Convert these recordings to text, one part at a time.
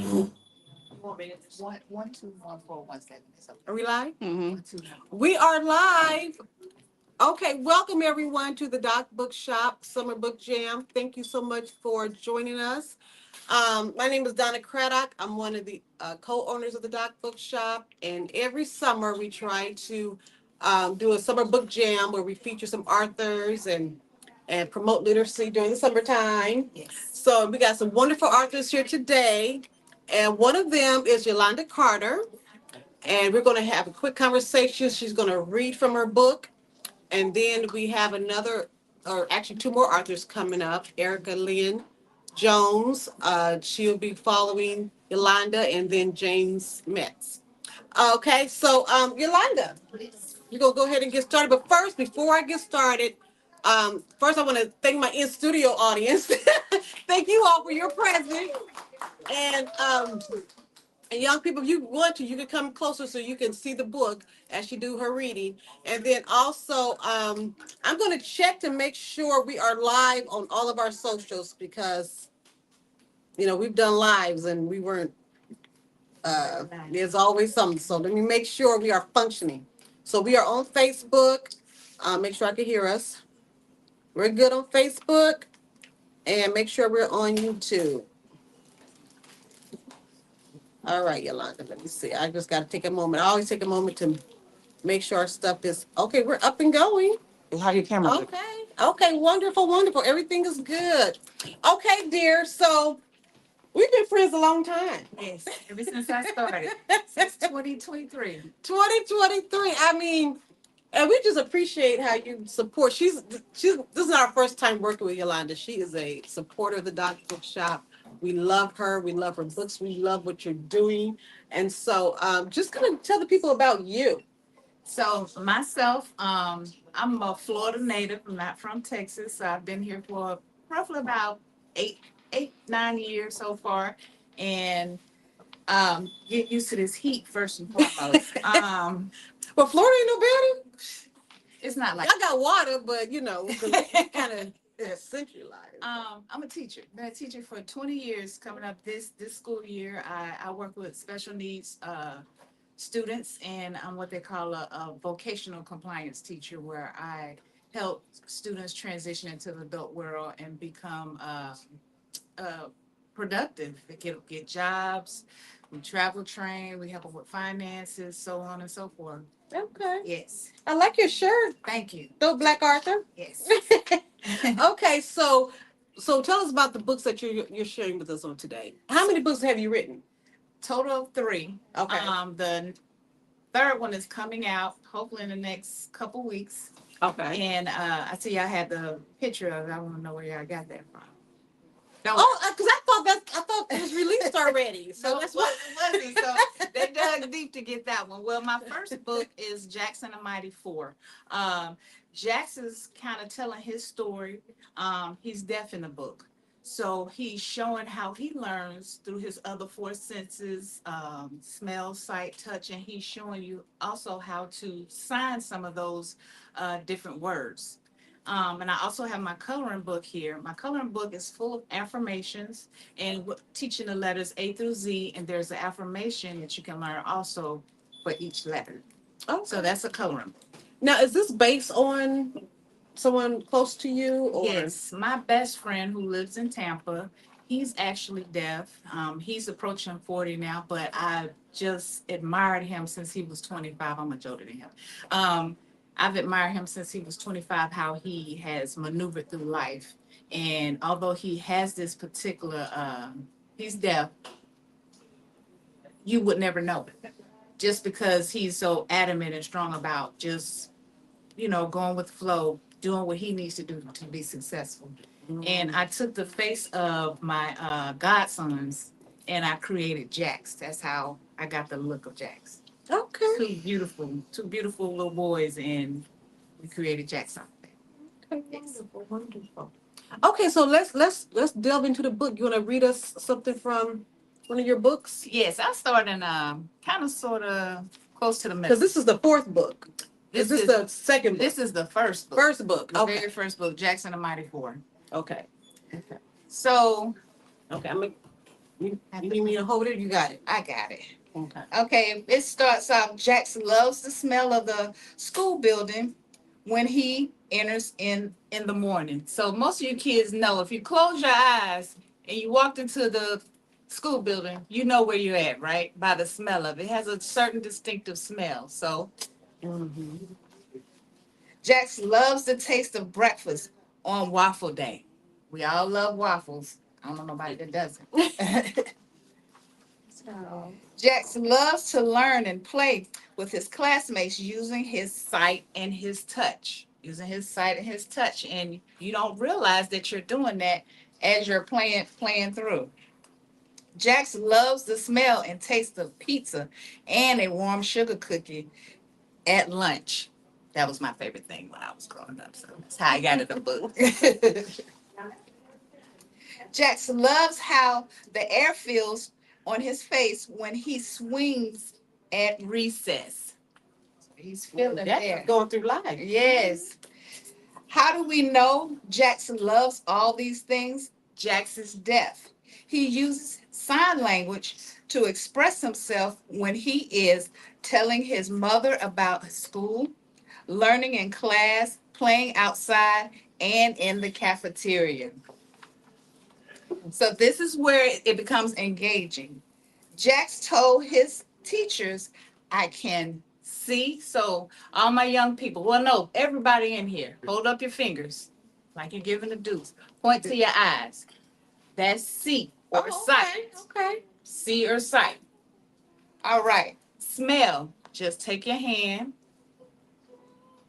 One, two, 1, 4, 1, 7. Are we live? Mm-hmm. We are live. Okay, welcome everyone to the Doc Bookshop Summer Book Jam. Thank you so much for joining us. My name is Donna Craddock. I'm one of the co-owners of the Doc Bookshop, and every summer we try to do a summer book jam where we feature some authors and promote literacy during the summertime. Yes. So we got some wonderful authors here today, and one of them is Yolanda Carter. And we're going to have a quick conversation. She's going to read from her book. And then we have another, or actually two more authors coming up. Erika Lynne Jones. She'll be following Yolanda and then James Metz. Okay, so Yolanda, we're going to go ahead and get started. But first, before I get started, first I want to thank my in-studio audience. Thank you all for your presence. And young people, if you want to, you can come closer so you can see the book as she do her reading. And then also, I'm going to check to make sure we are live on all of our socials because, we've done lives and we weren't, there's always something. So let me make sure we are functioning. So we are on Facebook. Make sure I can hear us. We're good on Facebook. And make sure we're on YouTube. All right, Yolanda, let me see. I just got to take a moment. I always take a moment to make sure our stuff is okay. We're up and going. How your camera? Okay. Okay. Wonderful. Wonderful. Everything is good. Okay, dear. So we've been friends a long time. Yes, ever since I started, since 2023. 2023. I mean, and we just appreciate how you support. This is not our first time working with Yolanda. She is a supporter of the Doc Bookshop. We love her. We love her books. We love what you're doing. And so, just gonna tell the people about you. So myself, I'm a Florida native. I'm not from Texas. So I've been here for roughly about 9 years so far, and get used to this heat first and foremost. Well, Florida ain't no better. It's not like I got water, but kind of centralized. I'm a teacher. Been a teacher for 20 years. Coming up this school year, I work with special needs students, and I'm what they call a vocational compliance teacher, where I help students transition into the adult world and become productive. They get jobs. We travel train. We help them with finances, so on and so forth. Okay. Yes. I like your shirt. Thank you. Go Black Arthur. Yes. Okay, so tell us about the books that you're sharing with us on today. How many books have you written? Total of 3. Okay. The third one is coming out hopefully in the next couple weeks. Okay. And I see y'all had the picture of it. I want to know where y'all got that from. Because I thought it was released already. So no, that's what it wasn't. So they dug deep to get that one. Well, my first book is Jackson the Mighty Four. Jackson's kind of telling his story. He's deaf in the book. So he's showing how he learns through his other 4 senses, smell, sight, touch, and he's showing you also how to sign some of those different words. And I also have my coloring book here. My coloring book is full of affirmations and teaching the letters A through Z. And there's an affirmation that you can learn also for each letter. Okay. So that's a coloring book. Now, is this based on someone close to you? Or? Yes, my best friend who lives in Tampa, he's actually deaf. He's approaching 40 now, but I just admired him since he was 25. I'm a jolter to him. I've admired him since he was 25, how he has maneuvered through life. And although he has this particular, he's deaf, you would never know it. Just because he's so adamant and strong about just, going with the flow, doing what he needs to do to be successful. Mm-hmm. And I took the face of my godsons and I created Jax. That's how I got the look of Jax. Okay. Two beautiful little boys, and we created Jax out there. Okay, wonderful, wonderful. Okay, so let's delve into the book. You want to read us something from one of your books? Yes, I started kind of sort of close to the middle. Because this is the 4th book. Is this the second book? This is the first book. First book. The very first book, Jackson the Mighty Four. Okay. Okay. So, okay, I'm gonna You need me to hold it? You got it. I got it. Okay. Okay, it starts off. Jackson loves the smell of the school building when he enters in the morning. So most of you kids know if you close your eyes and you walked into the school building, you know where you're at, right? By the smell of it. It has a certain distinctive smell. So Jax loves the taste of breakfast on waffle day. We all love waffles. I don't know nobody that doesn't. So, Jackson loves to learn and play with his classmates using his sight and his touch. Using his sight and his touch. And you don't realize that you're doing that as you're playing through. Jackson loves the smell and taste of pizza and a warm sugar cookie at lunch. That was my favorite thing when I was growing up. So that's how I got in the book. Jackson loves how the air feels on his face when he swings at recess. He's feeling there. Going through life. Yes. How do we know Jackson loves all these things? Jackson's deaf. He uses sign language to express himself when he is telling his mother about school, learning in class, playing outside, and in the cafeteria. So this is where it becomes engaging. Jax told his teachers, I can see. So all my young people, well, no, everybody in here, hold up your fingers like you're giving a deuce. Point to your eyes. That's see or sight. Okay. See or sight. All right. Smell. Just take your hand.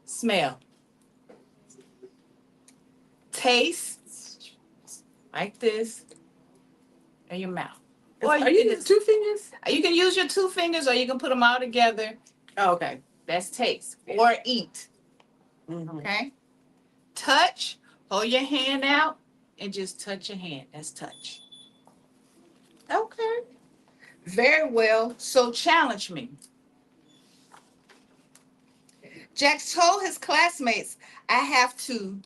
Smell. Taste. Like this. In your mouth. Or are you using 2 fingers? You can use your 2 fingers or you can put them all together. Oh, okay. That's taste. Or eat. Mm-hmm. Okay? Touch. Hold your hand out and just touch your hand. That's touch. Okay. Very well. So challenge me. Jax told his classmates, I have to,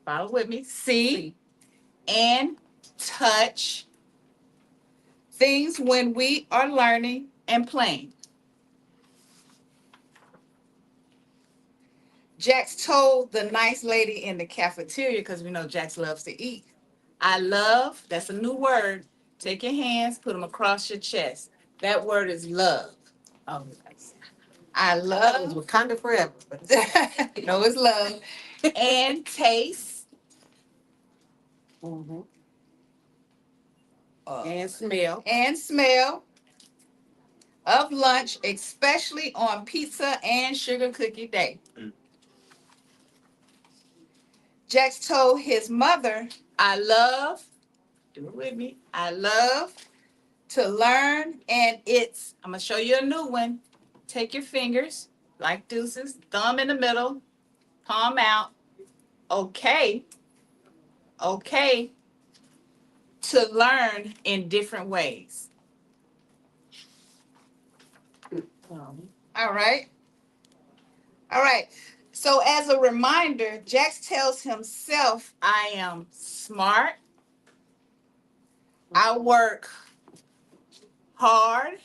follow with me, see and touch things when we are learning and playing. Jax told the nice lady in the cafeteria, because we know Jax loves to eat, I love, that's a new word. Take your hands, put them across your chest. That word is love. Oh, I it was love, Wakanda forever. But no, it's love. And taste. mm-hmm. And smell. And smell of lunch, especially on pizza and sugar cookie day. Jax told his mother, I love, do it with me, I love to learn, and I'm going to show you a new one. Take your fingers, like deuces, thumb in the middle, palm out. Okay, okay, to learn in different ways. All right. All right. So as a reminder, Jax tells himself, I am smart. I work hard.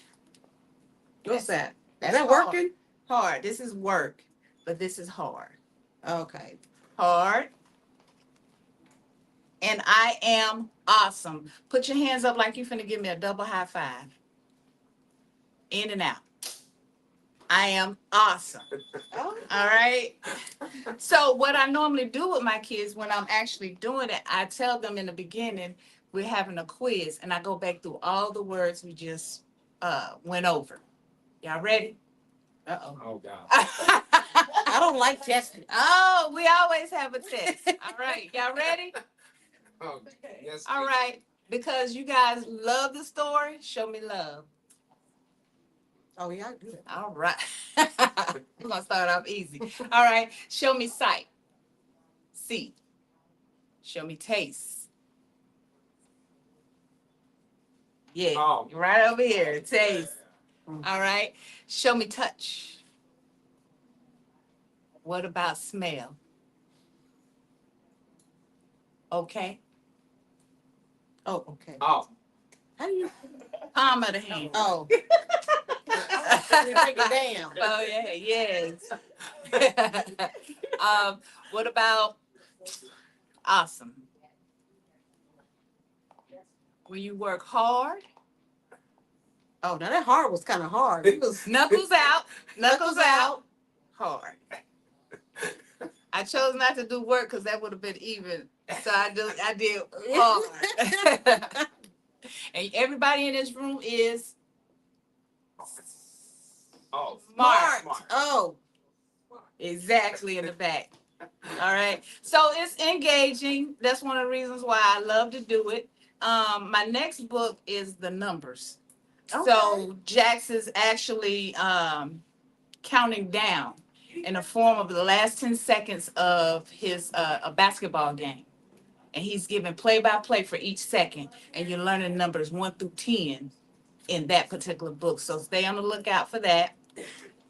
What's that? That's Is that hard. working? Hard. This is work, but this is hard. Okay. Hard. And I am awesome. Put your hands up like you're finna give me a double high five. In and out. I am awesome. Oh. All right. So what I normally do with my kids when I'm actually doing it, I tell them in the beginning, we're having a quiz, and I go back through all the words we just went over. Y'all ready? Uh-oh. Oh, God. I don't like testing. Oh, we always have a test. All right. Y'all ready? Oh, yes. All right. Because you guys love the story, show me love. Oh, yeah, I do that. All right. We're going to start off easy. All right. Show me sight. See. Show me taste. Yeah. Oh. Right over here. Taste. All right. Show me touch. What about smell? Okay. Oh, okay. Oh. How do you? Palm of the hand. Oh, you break it down. Oh yeah, yes. What about awesome? When you work hard, Oh, now that hard was kind of hard. It was knuckles out, knuckles out. hard. I chose not to do work because that would have been even. So I did hard. And everybody in this room is smart. Oh, Exactly in the back. All right. So it's engaging. That's one of the reasons why I love to do it. My next book is the numbers. Okay. So Jax is actually counting down in the form of the last 10 seconds of his a basketball game. And he's giving play by play for each second. And you're learning numbers 1 through 10 in that particular book. So stay on the lookout for that.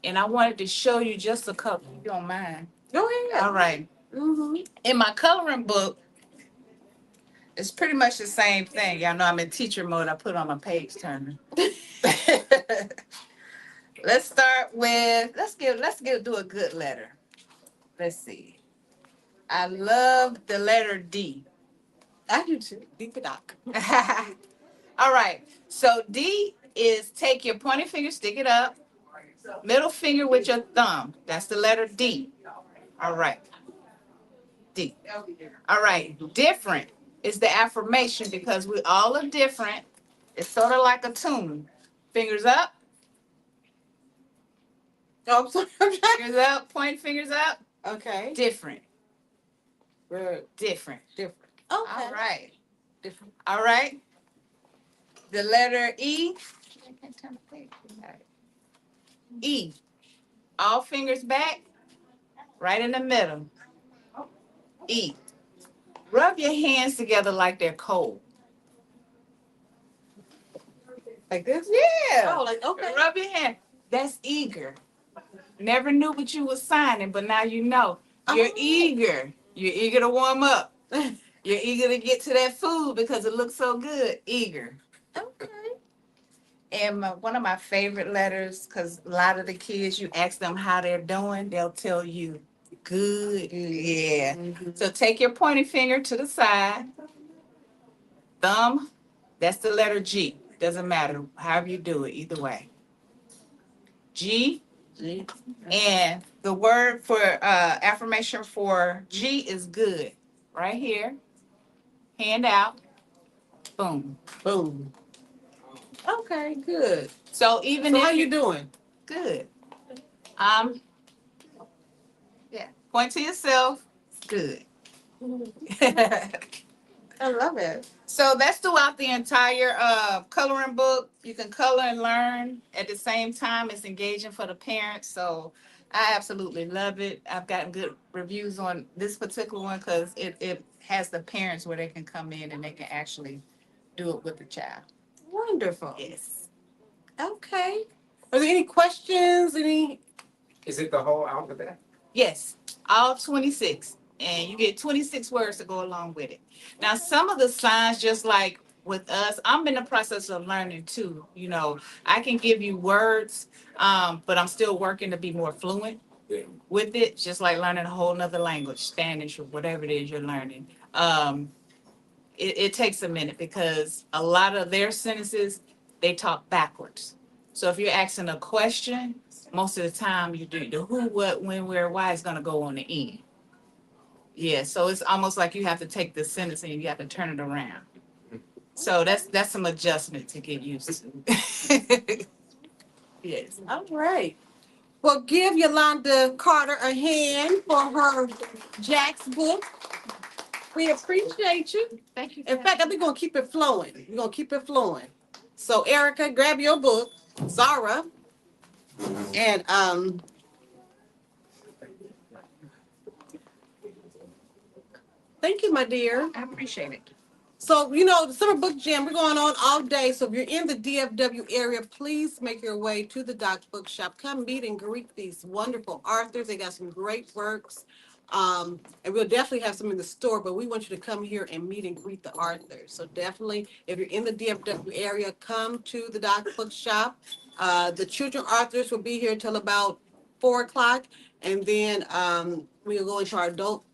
And I wanted to show you just a couple, if you don't mind. Go ahead. All right. Mm-hmm. In my coloring book, it's pretty much the same thing. Y'all know I'm in teacher mode. I put on my page turner. Let's start with do a good letter. Let's see. I love the letter D. I do too. Deep doc. All right. So D is take your pointing finger, stick it up, middle finger with your thumb. That's the letter D. All right. D. All right. Different is the affirmation because we all are different. It's sort of like a tune. Fingers up, Oh, I'm sorry. fingers up, point fingers up. Okay. Different. We're Different. different. All Okay. right. Different. All right. The letter E. E. All fingers back, right in the middle. E. Rub your hands together like they're cold. Like this? Yeah. Oh, like okay. Rub your hand. That's eager. Never knew what you was signing, but now you know. You're eager. You're eager to warm up. You're eager to get to that food because it looks so good. Eager. Okay. And one of my favorite letters, because a lot of the kids, you ask them how they're doing, they'll tell you good. Yeah. Mm-hmm. So take your pointing finger to the side. Thumb, that's the letter G. Doesn't matter. However you do it, either way. G. G. And the word for affirmation for G is good. Right here. Hand out. Boom. Boom. Okay, good. So even So if how you doing? good. Yeah. Point to yourself. Good. I love it. So that's throughout the entire coloring book. You can color and learn at the same time. It's engaging for the parents. So I absolutely love it. I've gotten good reviews on this particular one because it has the parents where they can come in and they can actually do it with the child. Wonderful. Yes. Okay. Are there any questions? Any? Is it the whole alphabet? Yes. All 26. And you get 26 words to go along with it. Now, some of the signs, just like with us, I'm in the process of learning too. You know, I can give you words, but I'm still working to be more fluent with it, just like learning a whole nother language, Spanish or whatever it is you're learning. It takes a minute because a lot of their sentences, they talk backwards. So if you're asking a question, most of the time you do the who, what, when, where, why is going to go on the end. Yeah, so it's almost like you have to take the sentence and you have to turn it around. So that's some adjustment to get used to. Yes. All right. Well, give Yolanda Carter a hand for her Jack's book. We appreciate you. Thank you. In fact, we're gonna keep it flowing. We're gonna keep it flowing. So, Erica, grab your book, Zara, and thank you, my dear. I appreciate it. So, you know, the Summer Book Jam, we're going on all day. So if you're in the DFW area, please make your way to the Doc Bookshop. Come meet and greet these wonderful authors. They got some great works. And we'll definitely have some in the store, but we want you to come here and meet and greet the authors. So definitely, if you're in the DFW area, come to the Doc Bookshop. The children authors will be here till about 4 o'clock, and then we'll go into our adult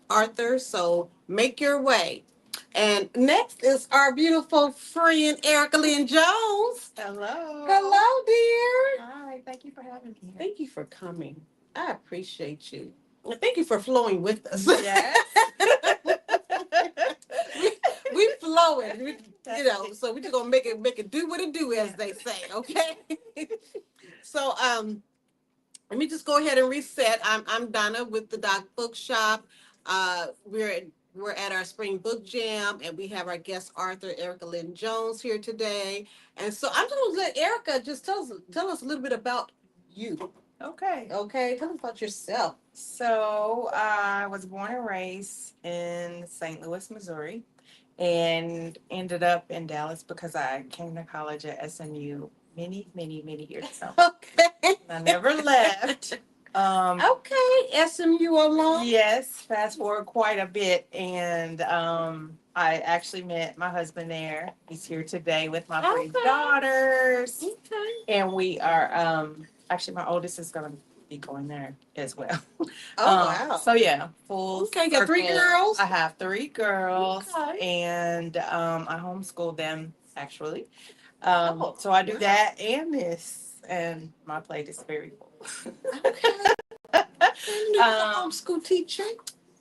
authors. So make your way. And next is our beautiful friend Erika Lynne Jones. Hello. Hello, dear. Hi, thank you for having me here. Thank you for coming. I appreciate you. And thank you for flowing with us. Yes. we flowing, so we just gonna make it do what it do, as they say, okay? So let me just go ahead and reset. I'm Donna with the Doc Bookshop. We're at our spring book jam, and we have our guest author Erika Lynne Jones here today. And so I'm just gonna let Erika just tell us a little bit about you. Okay. Okay, tell us about yourself. So I was born and raised in St. Louis, Missouri, and ended up in Dallas because I came to college at SMU many, many, many years ago. Okay. I never left. Okay, SMU alone. Yes, fast forward quite a bit, and I actually met my husband there. He's here today with my three Okay. daughters, Okay. and we are actually my oldest is gonna be going there as well. Oh wow. So yeah, full. Okay, you got 3 circle. girls? I have 3 girls, Okay. and I homeschool them actually. Oh, So I do wow. that and this, and my plate is very full. Okay. And you're a homeschool teacher.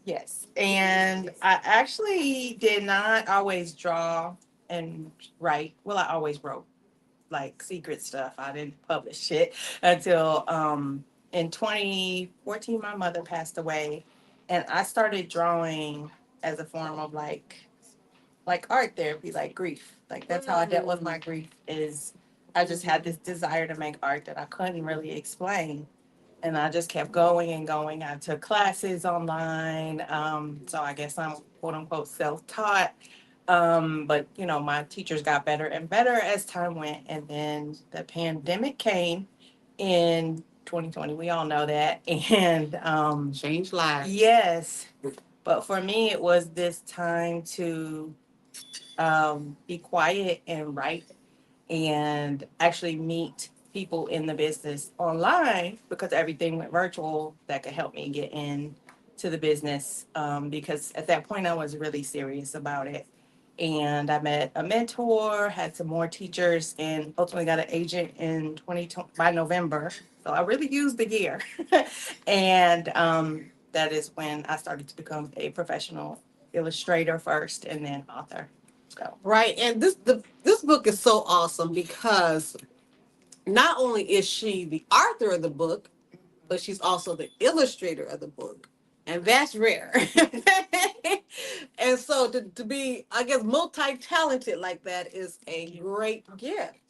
Yes, and I actually did not always draw and write. Well, I always wrote like secret stuff. I didn't publish it until in 2014 my mother passed away, and I started drawing as a form of like art therapy, like grief. Like that's how I dealt with my grief. Is I just had this desire to make art that I couldn't really explain, and I just kept going and going. I took classes online, so I guess I'm quote unquote self taught. But you know, my teachers got better and better as time went, and then the pandemic came in 2020. We all know that, and Change lives. yes, but for me, it was this time to be quiet and write and actually meet people in the business online because everything went virtual that could help me get in to the business, because at that point I was really serious about it. And I met a mentor, had some more teachers, and ultimately got an agent in 2020 by November. So I really used the year. And that is when I started to become a professional illustrator first and then author. So Right, and this book is so awesome because not only is she the author of the book, but she's also the illustrator of the book, and that's rare. And so to be, I guess, multi-talented like that is a great gift.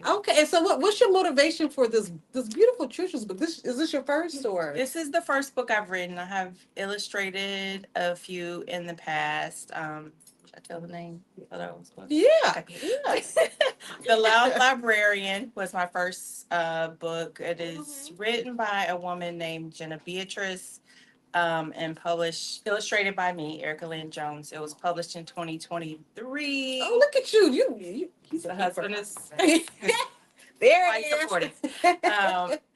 Okay, and so what's your motivation for this beautiful children's book? Is this your first or? this is the first book I've written. I have illustrated a few in the past. Should I tell the name of those books? Yeah, Okay. yeah. The Loud Librarian was my first book. It is written by a woman named Jenna Beatrice, and published, illustrated by me, Erika Lynne Jones. It was published in 2023. Oh, look at you! You The husband is there quite it is. supportive.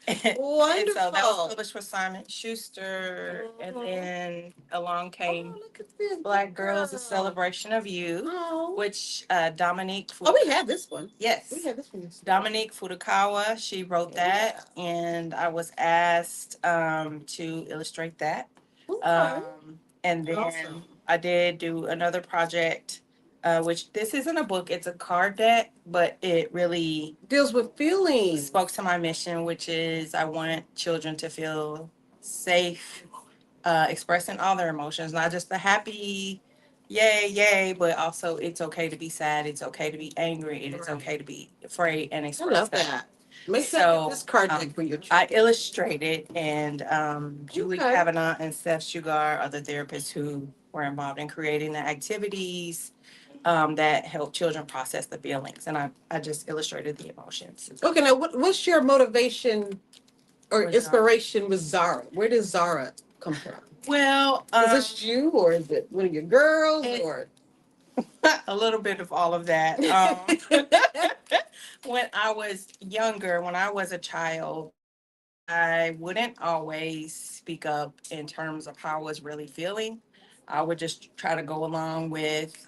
And Wonderful. so that was published with Simon Schuster, and then along came Oh, look at this. Black Girls: A Celebration of You, Oh. which Dominique. Oh, we have this one. Yes. We have this one. Dominique Furukawa, she wrote that, and I was asked to illustrate that. Okay. And then Awesome. I did do another project, which this isn't a book, it's a card deck, but it really Deals with feelings. spoke to my mission, which is I want children to feel safe, expressing all their emotions, not just the happy, yay, yay, but also it's okay to be sad, it's okay to be angry, and it's okay to be afraid and I express love that. Make sure So, this card deck for your I children. illustrated, and Julie Okay. Kavanaugh and Seth Sugar are the therapists who were involved in creating the activities that help children process the feelings. And I just illustrated the emotions. Okay, now what's your motivation or With Zara. inspiration with Zara? Where does Zara come from? Well, Is this you or is it one of your girls it- or? a little bit of all of that. When I was younger, when I was a child, I wouldn't always speak up in terms of how I was really feeling. I would just try to go along with,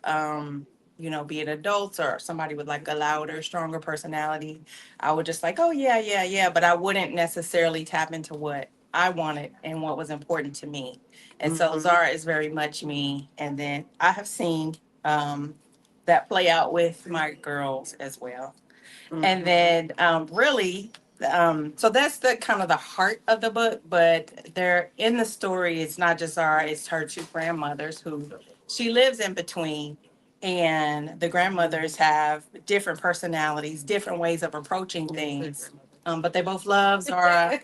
being adults or somebody with like a louder, stronger personality. I would just like, oh, yeah, yeah, yeah. But I wouldn't necessarily tap into what I wanted and what was important to me. And so Mhm. Zara is very much me. And then I have seen that play out with my girls as well. And then really, so that's the kind of the heart of the book. But there in the story, it's not just Zara; it's her two grandmothers who she lives in between, and the grandmothers have different personalities, different ways of approaching things. But they both love Zara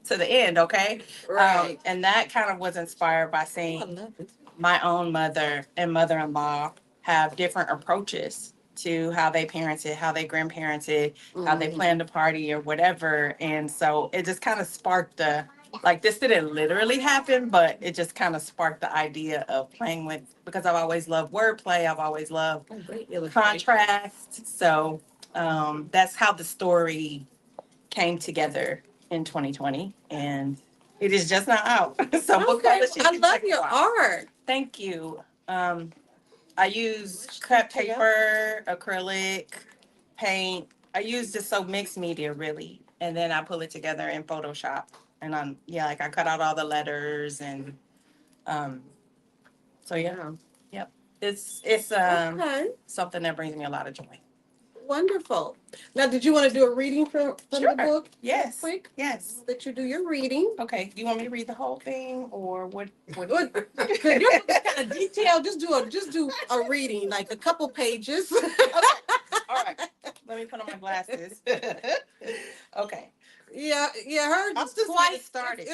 to the end. Okay, Right. and that kind of was inspired by Oh, I seeing love it. my own mother and mother-in-law have different approaches to how they parented, how they grandparented, how they Mhm. planned a party or whatever. And so it just kind of sparked the, like, this didn't literally happen, but it just kind of sparked the idea of playing with, because I've always loved wordplay. I've always loved Oh, great illustration. contrast. So that's how the story came together in 2020. And it is just not out. So book Okay, publishing I can love take a your while. art. Thank you. I use cut paper, acrylic, paint. I use just so mixed media really, and then I pull it together in Photoshop. And like I cut out all the letters and um, so yeah, Yeah. yep. It's Okay. something that brings me a lot of joy. Wonderful. Now, did you want to do a reading from Sure. the book? Yes. Real quick. Yes. I'll let you do your reading. Okay. Do you want me to read the whole thing or what? What? Because your book is kind of detailed. Just do a reading, like a couple pages. All right. Let me put on my glasses. Okay. Yeah, yeah. Hers I'll is just quite. get started.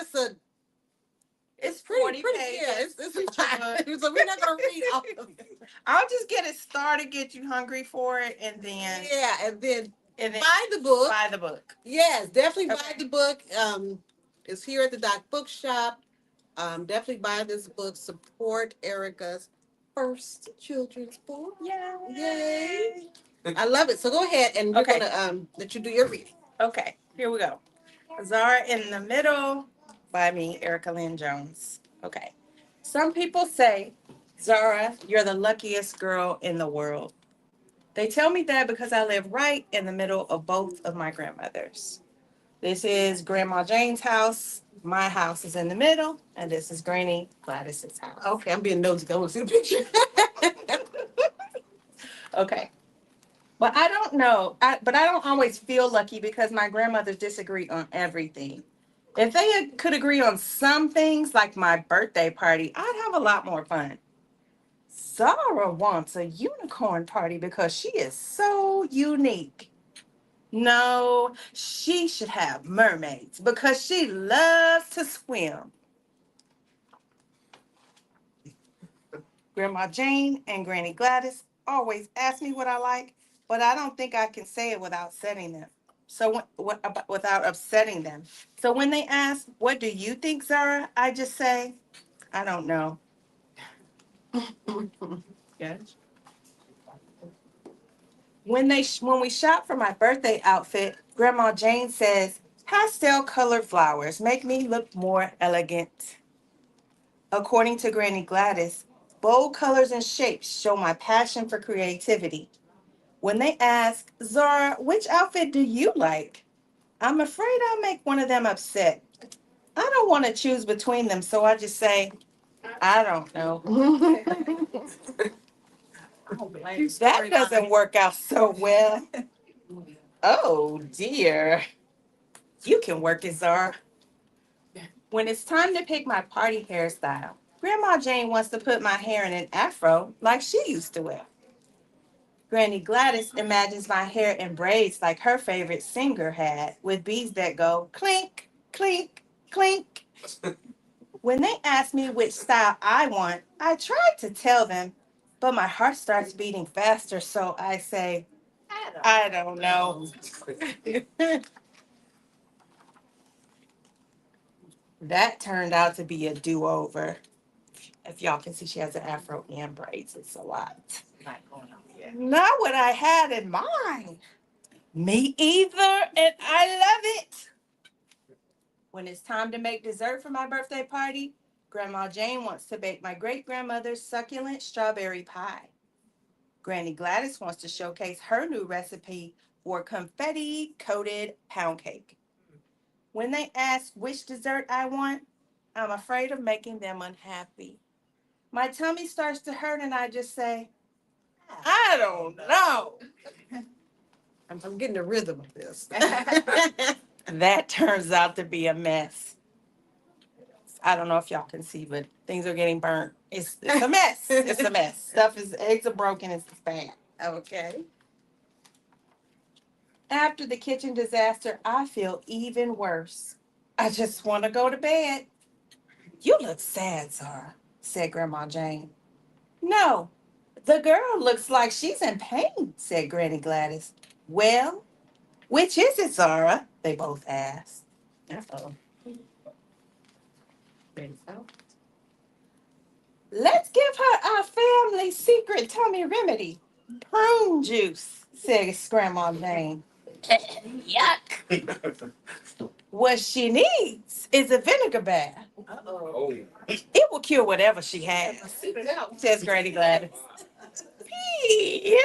It's Pretty, pretty. pages. Yeah, it's Picture a lot. book. So we're not gonna read all of it. I'll just get it started, get you hungry for it, and then Yeah, and then and then buy the book. buy the book. Yes, definitely buy Okay. the book. It's here at the Doc Bookshop. Definitely buy this book. Support Erica's first children's book. Yay! Yay! I love it. So go ahead, and we're Okay. gonna let you do your reading. Okay, here we go. Zara in the Middle by me, Erika Lynne Jones. Okay. Some people say, Zara, you're the luckiest girl in the world. They tell me that because I live right in the middle of both of my grandmothers. This is Grandma Jane's house. My house is in the middle, and this is Granny Gladys's house. Okay, I'm being nosy. I want to see the picture. Okay. But I don't know. But I don't always feel lucky because my grandmothers disagree on everything. If they could agree on some things, like my birthday party, I'd have a lot more fun. Zara wants a unicorn party because she is so unique. No, she should have mermaids because she loves to swim. Grandma Jane and Granny Gladys always ask me what I like, but I don't think I can say it without upsetting them. Without upsetting them. So when they ask, "What do you think, Zara?" I just say, "I don't know." Yes. When we shop for my birthday outfit, Grandma Jane says, "Pastel colored flowers make me look more elegant." According to Granny Gladys, bold colors and shapes show my passion for creativity. When they ask, "Zara, which outfit do you like?" I'm afraid I'll make one of them upset. I don't want to choose between them, so I just say, "I don't know." That doesn't work out so well. Oh dear. You can work it, Zara. When it's time to pick my party hairstyle, Grandma Jane wants to put my hair in an afro like she used to wear. Granny Gladys imagines my hair in braids like her favorite singer had, with beads that go clink, clink, clink. When they ask me which style I want, I try to tell them, but my heart starts beating faster, so I say, "I don't know." That turned out to be a do-over. If y'all can see, she has an afro and braids. It's a lot. Not what I had in mind. Me either, and I love it. When it's time to make dessert for my birthday party, Grandma Jane wants to bake my great-grandmother's succulent strawberry pie. Granny Gladys wants to showcase her new recipe for confetti-coated pound cake. When they ask which dessert I want, I'm afraid of making them unhappy. My tummy starts to hurt and I just say, I don't know. I'm getting the rhythm of this. That turns out to be a mess. I don't know if y'all can see, but things are getting burnt. It's a mess. It's a mess. Eggs are broken. It's bad. Okay. After the kitchen disaster, I feel even worse. I just want to go to bed. You look sad, Zara, said Grandma Jane. No, the girl looks like she's in pain, said Granny Gladys. Well, which is it, Zara? They both asked. Uh-oh. Let's give her our family secret tummy remedy. Prune juice, said Grandma Jane. Yuck. What she needs is a vinegar bath. Oh. It will cure whatever she has, says Granny Gladys. Phew.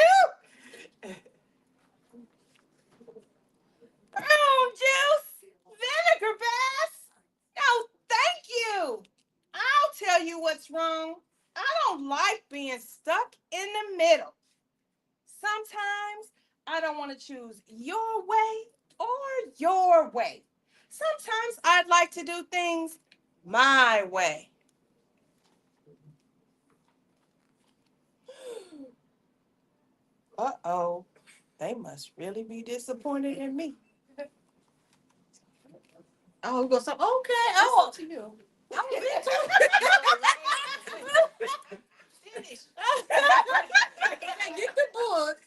Prune juice, vinegar bath. No, thank you. I'll tell you what's wrong. I don't like being stuck in the middle. Sometimes I don't want to choose your way or your way. Sometimes I'd like to do things my way. Uh-oh. They must really be disappointed in me. Oh, we go some. Okay. Oh, Up to you. finish. Get the book.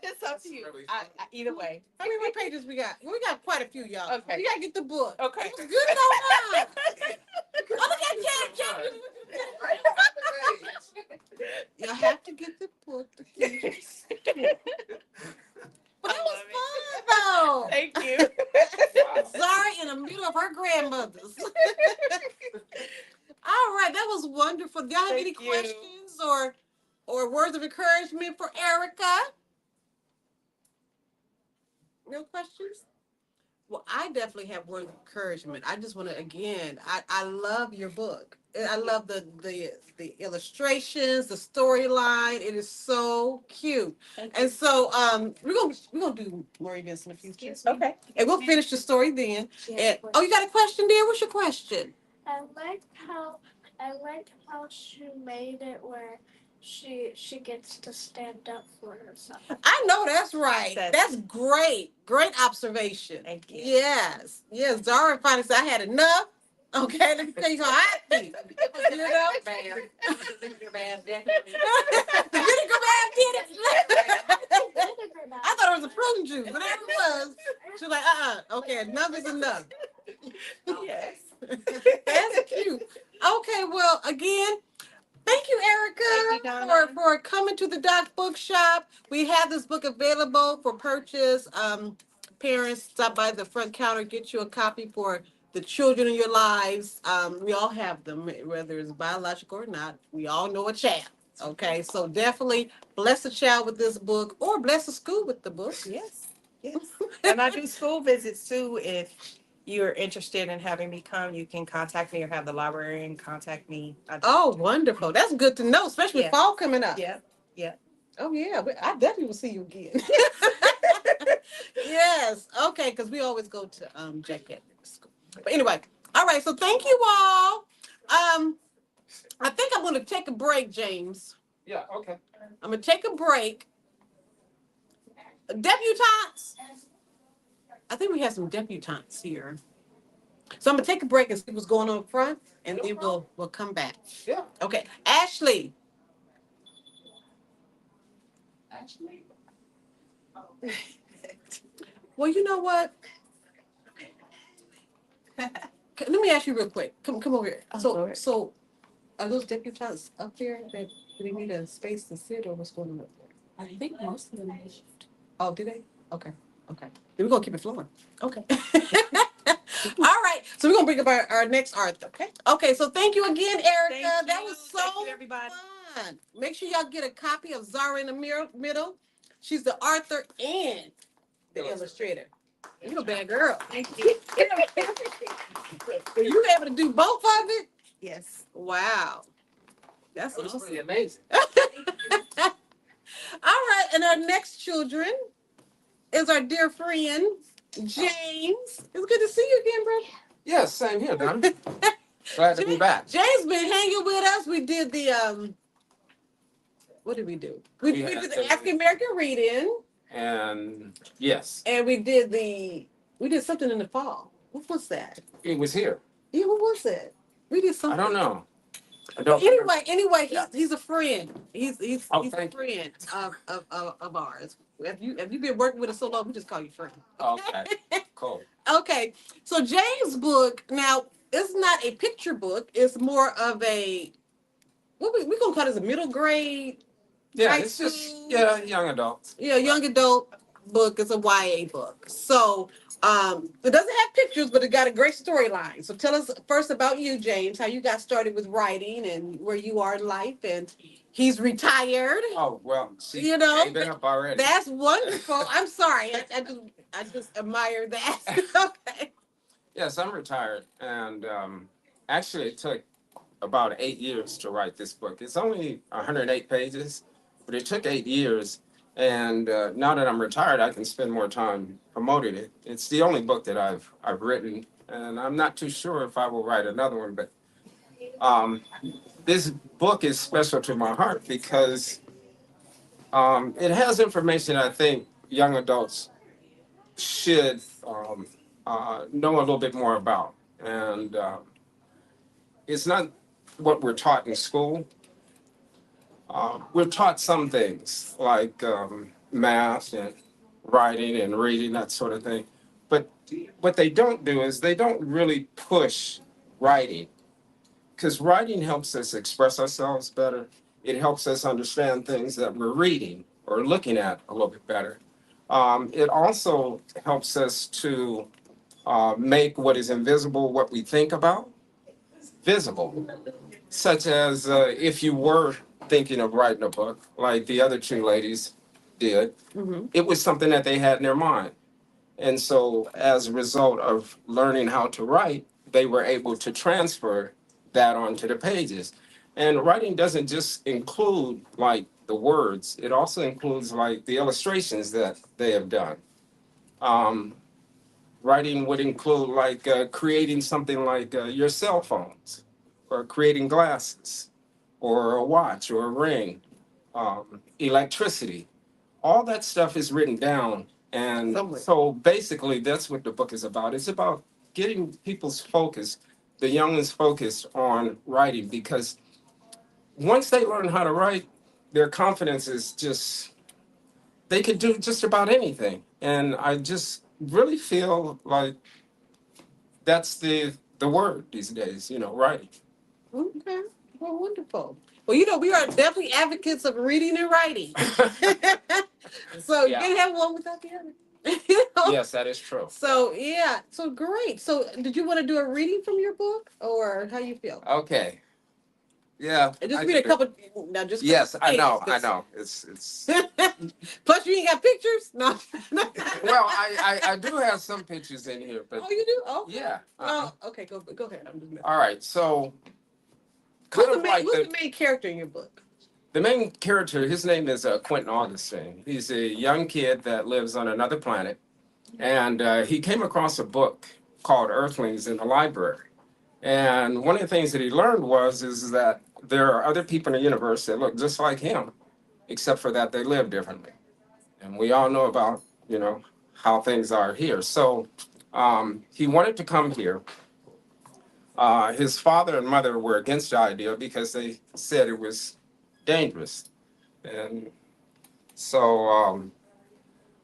It's up to you. Either way. How many more pages we got? We got quite a few, y'all. Okay. You gotta get the book. Okay. It was good though, huh? Oh, look at Jen. You'll have to get the book to finish. But that was fun though. Thank you. Zara in the middle of her grandmother's. All right, that was wonderful. Do y'all have any Thank you. questions or words of encouragement for Erika? No questions? Well, I definitely have words of encouragement. I just want to again, I love your book. I love the illustrations, the storyline. It is so cute. And so we're gonna do more events in a few minutes. Okay. And we'll finish the story then. And oh, you got a question there? What's your question? I liked how she made it where she gets to stand up for herself. I know that's right. That's great. Great observation. Thank you. Yes. Yes. Zara finally said I had enough. Okay, let me tell you how I feel. You know? The vinegar man did it. I thought it was a prune juice, whatever it was. She was like, okay, enough is enough. Yes. That's cute. Okay, well, again, thank you, Erika, Thank you, Donna. for coming to the Doc Bookshop. We have this book available for purchase. Parents, stop by the front counter, get you a copy for the children in your lives. We all have them, whether it's biological or not. We all know a child. Okay, so definitely bless a child with this book or bless a school with the book. Yes. Yes. And I do school visits too. If you're interested in having me come, you can contact me or have the librarian contact me. Oh, wonderful. That's good to know, especially with Yeah. fall coming up. Yeah. Yeah. Oh, yeah. I definitely will see you again. Yes. Okay, because we always go to Jack at school. But anyway, all right. So thank you all. I think I'm going to take a break, James. Yeah, okay. I'm going to take a break. Debutantes. I think we have some debutantes here. So I'm going to take a break and see what's going on up front, and then we'll come back. Yeah. Okay. Ashley. Well, you know what? Let me me ask you real quick. Come over here. Oh, So Lord. so are those debutantes up there that do they need a space to sit or what's going on up there? I think most of them left. Oh, do they? Okay. Okay. Then we're gonna keep it flowing. Okay. All right. So we're gonna bring up our next Arthur. Okay. Okay, so thank you again, Erica. Thank That you. was so Thank you, everybody. fun. Make sure y'all get a copy of Zara in the Middle. She's the author and the illustrator. You're a bad girl. Thank you. Were you able to do both of it? Yes. Wow. That's That was awesome. pretty amazing. All right, and our next children is our dear friend, James. It's good to see you again, brother. Yes, same here, Don. Glad to be back. James been hanging with us. We did the what did we do? We had did the the- African American reading, And yes, and we did something in the fall. What was that? it was here. Yeah, what was that? We did I something. don't know. I But don't anyway, he's a friend. He's Oh, he's a thank you. friend of ours. If you've been working with us so long, we just call you friend. Okay, cool. Okay, so James' book now it's not a picture book. It's more of a what we gonna call it as a middle grade, Yeah, high it's just school, young adults. young adult book. It's a YA book. So it doesn't have pictures, but it got a great storyline. So tell us first about you, James, how you got started with writing and where you are in life. And he's retired. Oh well, she You know, gave it up already. That's wonderful. I'm sorry. I just admire that. Okay. Yes, I'm retired, and actually, it took about 8 years to write this book. It's only 108 pages, but it took 8 years. And now that I'm retired, I can spend more time promoting it. It's the only book that I've written, and I'm not too sure if I will write another one. But um, this book is special to my heart because it has information I think young adults should know a little bit more about. And it's not what we're taught in school. We're taught some things like math and writing and reading, that sort of thing. But what they don't do is they don't really push writing because writing helps us express ourselves better. It helps us understand things that we're reading or looking at a little bit better. It also helps us to make what is invisible, what we think about, visible, such as if you were thinking of writing a book, like the other two ladies did, Mm-hmm. it was something that they had in their mind. And so, as a result of learning how to write, they were able to transfer that onto the pages. And writing doesn't just include like the words, it also includes like the illustrations that they have done. Um, Writing would include like creating something like your cell phones, or creating glasses, or a watch, or a ring, electricity. All that stuff is written down. And Somewhere. so basically, that's what the book is about. It's about getting people's focus, the youngest focus on writing, because once they learn how to write, their confidence is just, they could do just about anything. And I just really feel like that's the word these days, writing. Okay. Well, wonderful. Well, we are definitely advocates of reading and writing. So you Yeah. can't have one without the other. You know? Yes, that is true. So yeah. So great. So did you want to do a reading from your book, or how you feel? Okay. Yeah. And just I read a can do- couple. Now, just Yes, I know. pages, 'cause- I know. It's Plus, you ain't got pictures. No. well, I do have some pictures in here, but Oh, you do? Oh. yeah. No. Okay. Go ahead. I'm just. All right. So kind Who's of like the main character in your book? the main character, his name is Quentin Augustine. He's a young kid that lives on another planet, and he came across a book called Earthlings in the library. And one of the things that he learned is that there are other people in the universe that look just like him, except for that they live differently. And we all know about, how things are here. So he wanted to come here. His father and mother were against the idea because they said it was dangerous. And so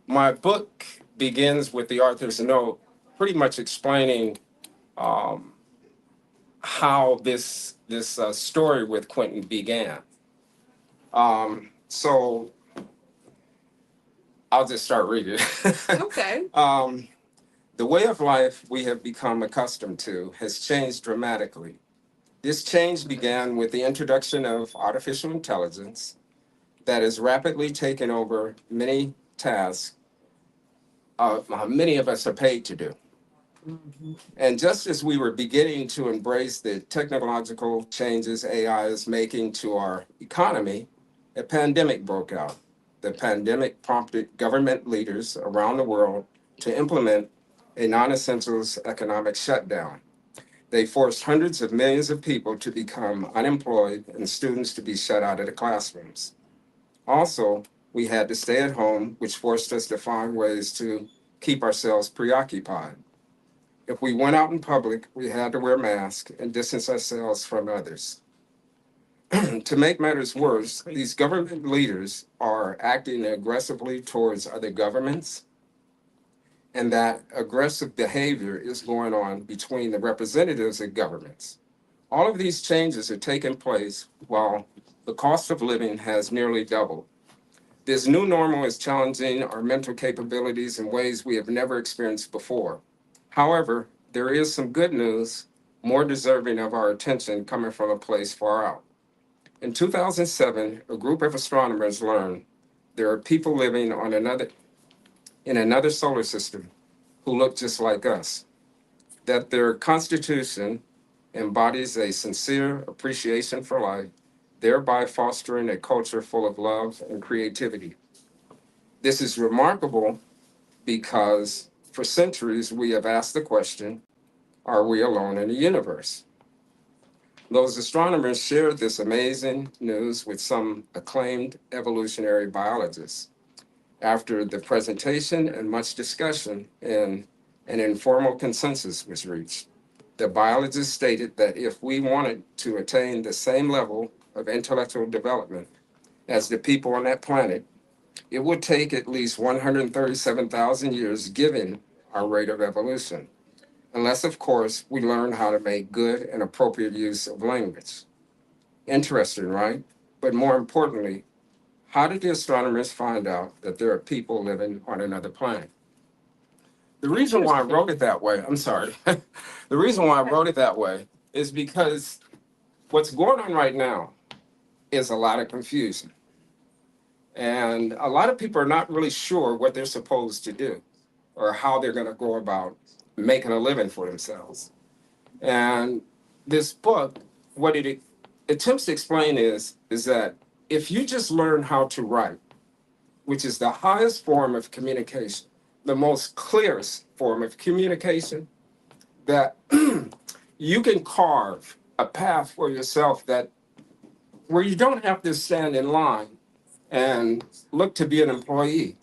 my book begins with the author's note, pretty much explaining um, how this story with Quentin began. So I'll just start reading. Okay. The way of life we have become accustomed to has changed dramatically. This change began with the introduction of artificial intelligence that has rapidly taken over many tasks many of us are paid to do. And just as we were beginning to embrace the technological changes AI is making to our economy, a pandemic broke out. The pandemic prompted government leaders around the world to implement a non essentials economic shutdown. They forced hundreds of millions of people to become unemployed and students to be shut out of the classrooms. Also, we had to stay at home, which forced us to find ways to keep ourselves preoccupied. If we went out in public, we had to wear masks and distance ourselves from others. To make matters worse, these government leaders are acting aggressively towards other governments, and that aggressive behavior is going on between the representatives of governments. All of these changes are taking place while the cost of living has nearly doubled. This new normal is challenging our mental capabilities in ways we have never experienced before. However, there is some good news, more deserving of our attention coming from a place far out. In 2007, a group of astronomers learned there are people living on in another solar system who look just like us, that their constitution embodies a sincere appreciation for life, thereby fostering a culture full of love and creativity. This is remarkable because for centuries we have asked the question, are we alone in the universe? Those astronomers shared this amazing news with some acclaimed evolutionary biologists. After the presentation and much discussion, and an informal consensus was reached. The biologists stated that if we wanted to attain the same level of intellectual development as the people on that planet, it would take at least 137,000 years given our rate of evolution, unless, of course, we learn how to make good and appropriate use of language. Interesting, right? But more importantly, how did the astronomers find out that there are people living on another planet? The reason why I wrote it that way, I'm sorry. The reason why I wrote it that way is because what's going on right now is a lot of confusion. And a lot of people are not really sure what they're supposed to do or how they're going to go about making a living for themselves. And this book, what it attempts to explain is that if you just learn how to write, which is the highest form of communication, the most clearest form of communication, that you can carve a path for yourself that where you don't have to stand in line and look to be an employee.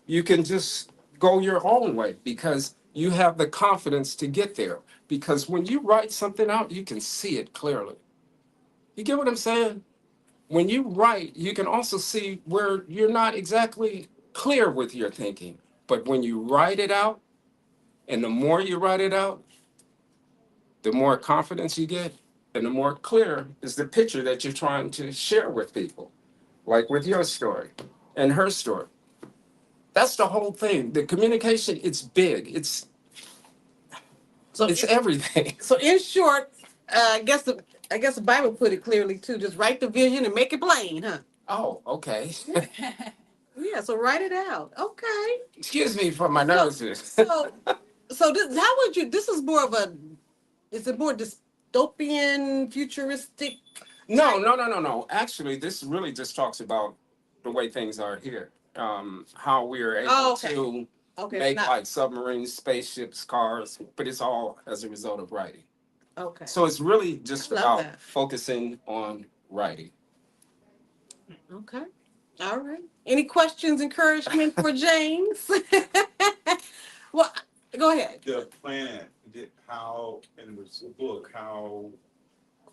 You can just go your own way because you have the confidence to get there. Because when you write something out, you can see it clearly. You get what I'm saying? When you write, you can also see where you're not exactly clear with your thinking. But when you write it out, and the more you write it out, the more confidence you get, and the more clear is the picture that you're trying to share with people, like with your story and her story. That's the whole thing. The communication, it's big. So, It's everything. so in short, I guess the Bible put it clearly too. Just write the vision and make it plain, huh? Oh, okay. Yeah. So write it out. Okay. Excuse me for my nervousness. So this, how would you? This is more of a. Is it more dystopian, futuristic? No. Actually, this really just talks about the way things are here. How we are able Oh, okay. to Okay. make Not, like submarines, spaceships, cars, but it's all as a result of writing. okay. So it's really just I love about that. focusing on writing. Okay. All right. Any questions, encouragement for James? Well, go ahead. The planet, how in the book, how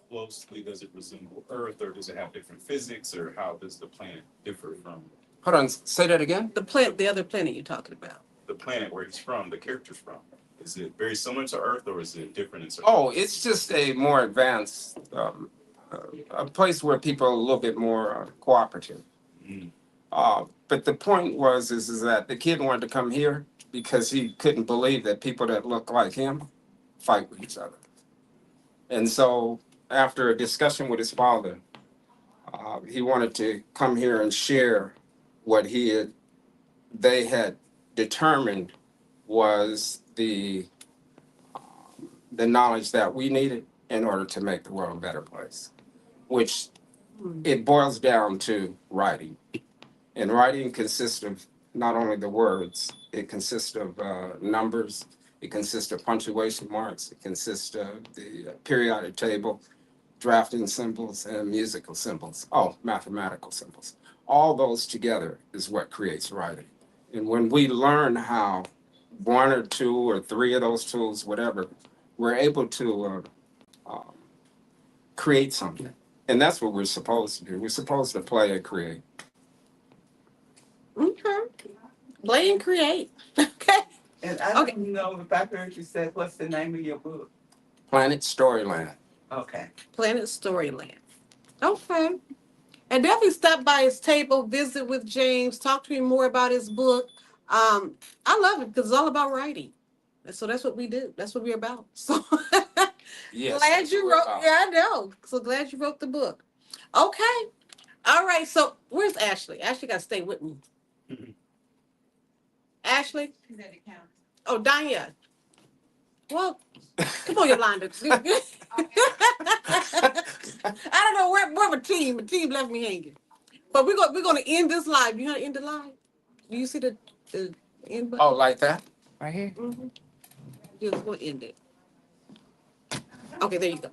closely does it resemble Earth, or does it have different physics, or how does the planet differ from Hold on, say that again. The other planet you're talking about. the planet where he's from, the character's from? Is it very similar to Earth, or is it different in certain? Oh, it's just a more advanced, a place where people are a little bit more cooperative. Mm. But the point is that the kid wanted to come here because he couldn't believe that people that look like him fight with each other. And so after a discussion with his father, he wanted to come here and share what they had determined was the knowledge that we needed in order to make the world a better place, which it boils down to writing. And writing consists of not only the words, it consists of numbers, it consists of punctuation marks, it consists of the periodic table, drafting symbols, and musical symbols. Oh, mathematical symbols. All those together is what creates writing. And when we learn how one or two or three of those tools, whatever, we're able to create something. And that's what we're supposed to do. We're supposed to play and create. Okay. Play and create. Okay. And I don't know if I heard you say, what's the name of your book? Planet Storyland. Okay. Planet Storyland. Okay. And definitely stop by his table, visit with James, talk to him more about his book. I love it because it's all about writing. And so that's what we do. That's what we're about. So Yes, glad that's you what we're wrote. about. Yeah, I know. So glad you wrote the book. Okay. All right. So where's Ashley? Ashley got to stay with me. Ashley? Oh, Diane. Well, come on, Yolanda. I don't know where my team left me hanging. But we're gonna end this live. You gonna end the live? Do you see the end button? Oh, like that? Right here? Mm-hmm. Just we'll end it. Okay, there you go.